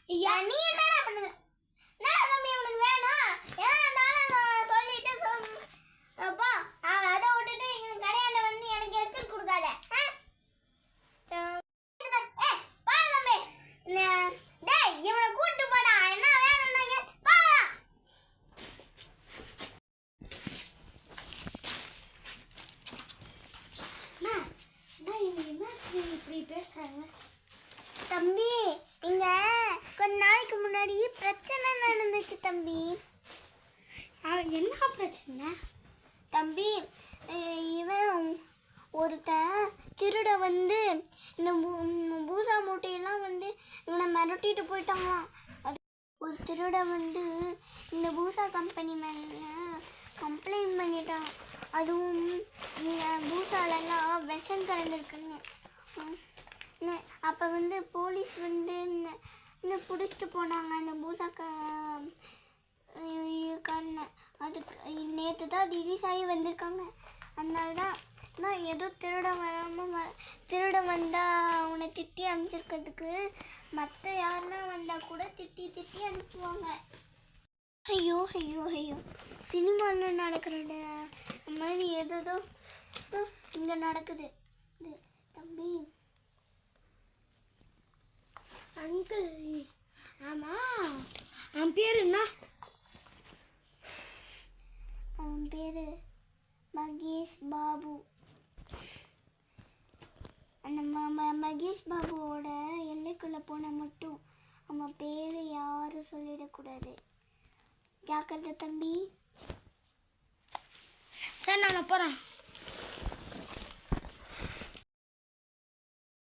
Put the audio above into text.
நீ என்னடா பண்ணுங்க நான் தம்பி உனக்கு வேணும் ஏன் சொல்லிட்டு அப்பா அதை விட்டுட்டு எங்க கடையாண்ட வந்து எனக்கு எரிச்சல் கொடுக்காத இவனை கூட்டு போடா என்ன வேணும்னாங்க இப்படி பேசுறாங்க தம்பி இங்க கொஞ்ச நாளைக்கு முன்னாடி பிரச்சனை நடந்துச்சு தம்பி என்ன பிரச்சனை தம்பி இவன் ஒருத்தன் திருட வந்து இந்த பூசா மூட்டையெல்லாம் வந்து இவனை மிரட்டிட்டு போயிட்டாங்களாம் அது ஒரு திருட வந்து இந்த பூசா கம்பெனி மேலே கம்ப்ளைண்ட் பண்ணிட்டான் அதுவும் பூசாலெல்லாம் விஷம் கலந்துருக்குன்னு அப்போ வந்து போலீஸ் வந்து இந்த பிடிச்சிட்டு போனாங்க அந்த பூசாக்காரனை அதுக்கு நேற்று தான் ரிலீஸ் ஆகி வந்திருக்காங்க அதனால தான் ஏதோ திருட வந்தால் அவனை திட்டி அனுப்பிச்சிருக்கிறதுக்கு மற்ற யாருன்னா வந்தால் கூட திட்டி அனுப்புவாங்க ஐயோ ஐயோ ஐயோ சினிமாவில் நடக்கிற மாதிரி ஏதோ இங்கே நடக்குது தம்பி அங்கிள் ஆமாம் அவன் பேர் என்ன அவன் பேர் மகேஷ் பாபு அந்த மகேஷ் பாபுவோட எல்லைக்குள்ளே போனால் மட்டும் அவன் பேர் யாரும் சொல்லிடக்கூடாது ஜாக்கிரதை தம்பி சரி நான் போகிறேன்